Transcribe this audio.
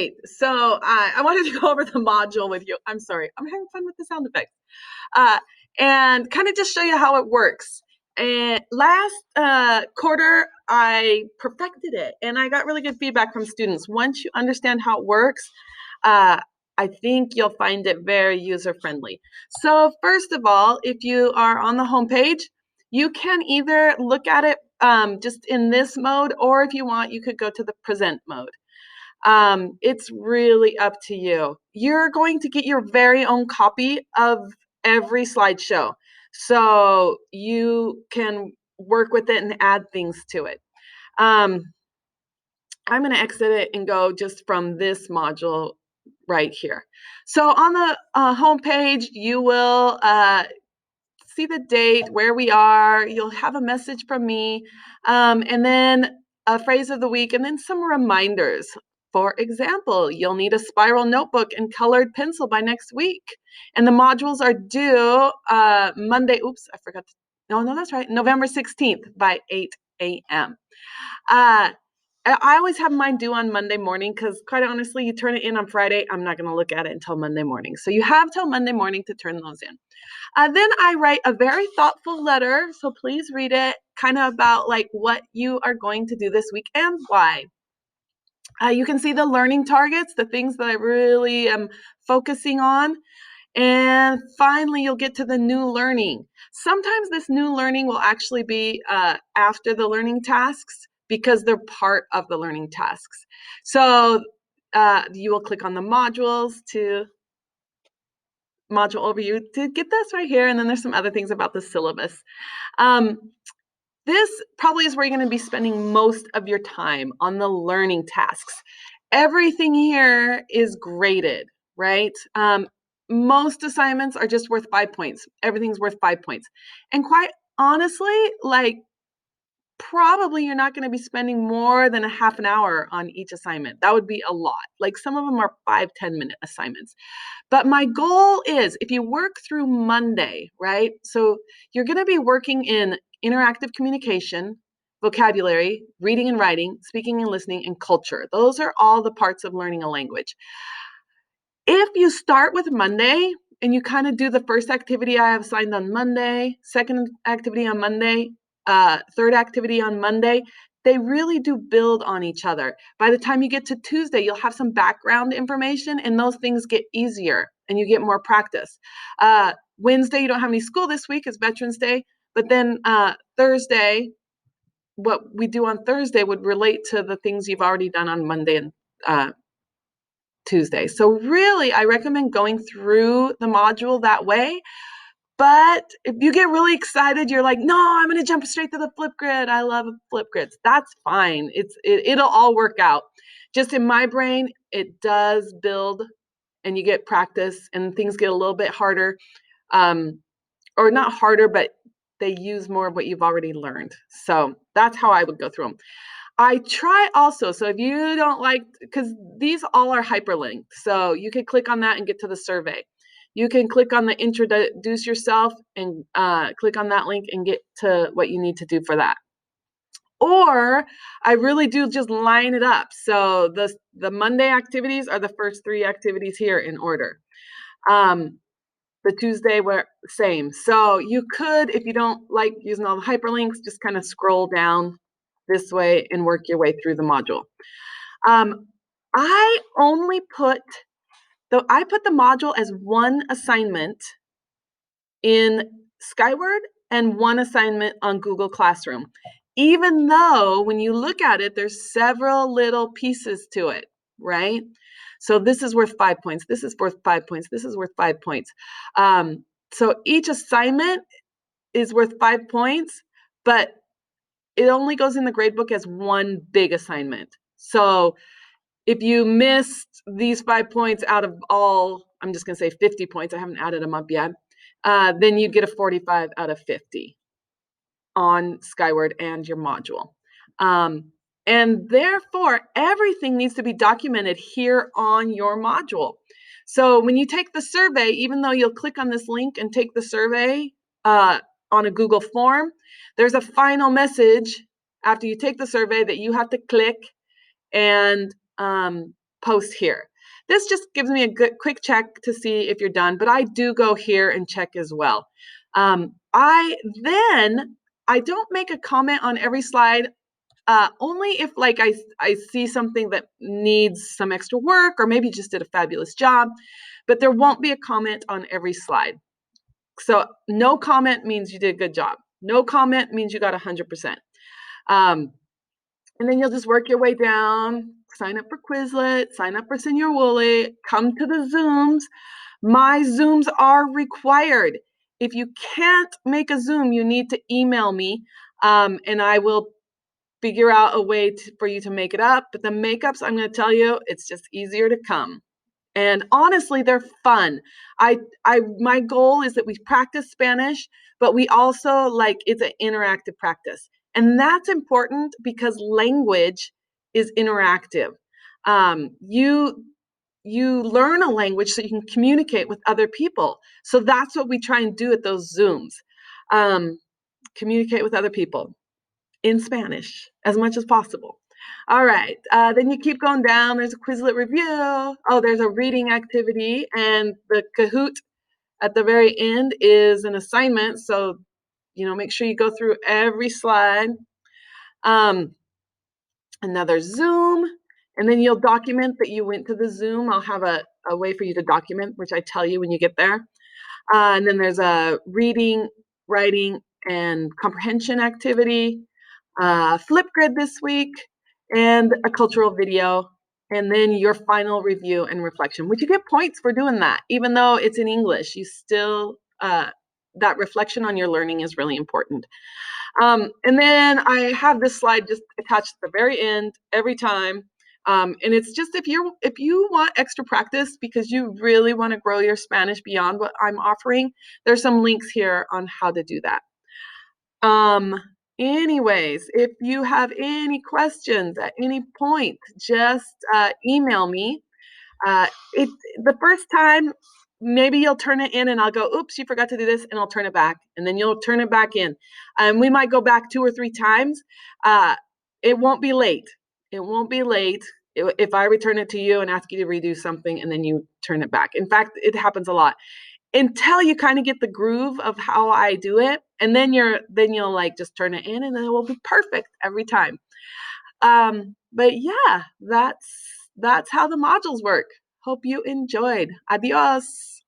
right. So I wanted to go over the module with you. I'm sorry. I'm having fun with the sound effects. Uh, and kind of just show you how it works. And last quarter, I perfected it, and I got really good feedback from students. Once you understand how it works, uh, I think you'll find it very user-friendly. So first of all, if you are on the homepage, you can either look at it just in this mode, or if you want, you could go to the present mode. It's really up to you. You're going to get your very own copy of every slideshow, so you can work with it and add things to it. I'm going to exit it and go just from this module right here. So on the home page, you will see the date, where we are. You'll have a message from me, and then a phrase of the week, and then some reminders. For example, you'll need a spiral notebook and colored pencil by next week. And the modules are due Monday. Oops, I forgot. No, that's right. November 16th by 8 a.m. I always have mine due on Monday morning because, quite honestly, you turn it in on Friday. I'm not going to look at it until Monday morning. So you have till Monday morning to turn those in. Then I write a very thoughtful letter, so please read it, kind of about like what you are going to do this week and why. You can see the learning targets, the things that I really am focusing on. And finally, you'll get to the new learning. Sometimes this new learning will actually be after the learning tasks because they're part of the learning tasks. So you will click on the modules to module overview to get this right here. And then there's some other things about the syllabus. This probably is where you're going to be spending most of your time on the learning tasks. Everything here is graded, right? Most assignments are just worth 5 points. Everything's worth 5 points. And quite honestly, like probably you're not going to be spending more than a half an hour on each assignment. That would be a lot. Like some of them are 5-10 minute assignments. But my goal is if you work through Monday, right? So you're going to be working in interactive communication, vocabulary, reading and writing, speaking and listening, and culture. Those are all the parts of learning a language. If you start with Monday and you kind of do the first activity I have assigned on Monday, second activity on Monday, third activity on Monday, they really do build on each other. By the time you get to Tuesday, you'll have some background information and those things get easier and you get more practice. Wednesday, you don't have any school this week, it's Veterans Day, but then Thursday, what we do on Thursday would relate to the things you've already done on Monday and Tuesday. So really, I recommend going through the module that way. But if you get really excited, you're like, no, I'm going to jump straight to the Flipgrid. I love Flipgrids. That's fine. It'll all work out. Just in my brain, it does build and you get practice and things get a little bit harder. Or not harder, but they use more of what you've already learned. So that's how I would go through them. I try also, so if you don't like, because these all are hyperlinked, so you can click on that and get to the survey. You can click on the introduce yourself and click on that link and get to what you need to do for that. Or I really do just line it up. So the Monday activities are the first 3 activities here in order. The Tuesday were same. So you could, if you don't like using all the hyperlinks, just kind of scroll down this way and work your way through the module. I put the module as one assignment in Skyward and one assignment on Google Classroom, even though when you look at it, there's several little pieces to it, right? So this is worth 5 points. This is worth 5 points. This is worth 5 points. So each assignment is worth 5 points, but it only goes in the gradebook as one big assignment. So if you missed these 5 points out of all, I'm just going to say 50 points, I haven't added them up yet, then you'd get a 45 out of 50 on Skyward and your module. And therefore, everything needs to be documented here on your module. So when you take the survey, even though you'll click on this link and take the survey on a Google form, there's a final message after you take the survey that you have to click and post here. This just gives me a good quick check to see if you're done, but I do go here and check as well. I don't make a comment on every slide, only if like I see something that needs some extra work or maybe just did a fabulous job, but there won't be a comment on every slide. So no comment means you did a good job. No comment means you got 100%. And then you'll just work your way down, sign up for Quizlet, sign up for Señor Woolley, come to the Zooms. My Zooms are required. If you can't make a Zoom, you need to email me, and I will figure out a way for you to make it up. But the makeups, I'm going to tell you, it's just easier to come. And honestly, they're fun. My goal is that we practice Spanish, but we also it's an interactive practice. And that's important because language is interactive. You learn a language so you can communicate with other people. So that's what we try and do at those Zooms. Communicate with other people in Spanish as much as possible. All right, then you keep going down. There's a Quizlet review. Oh, there's a reading activity, and the Kahoot at the very end is an assignment. So, make sure you go through every slide. Another Zoom, and then you'll document that you went to the Zoom. I'll have a way for you to document, which I tell you when you get there. And then there's a reading, writing, and comprehension activity, Flipgrid this week, and a cultural video, and then your final review and reflection, which you get points for doing that. Even though it's in English, you still, that reflection on your learning is really important. And then I have this slide just attached at the very end every time. And it's just if you want extra practice because you really want to grow your Spanish beyond what I'm offering, there's some links here on how to do that. Anyways, if you have any questions at any point, just email me. The first time, maybe you'll turn it in and I'll go, oops, you forgot to do this, and I'll turn it back, and then you'll turn it back in. We might go back 2 or 3 times. It won't be late. It won't be late if I return it to you and ask you to redo something and then you turn it back. In fact, it happens a lot until you kind of get the groove of how I do it, and then you'll like just turn it in and then it will be perfect every time. But yeah, that's how the modules work. Hope you enjoyed. Adios.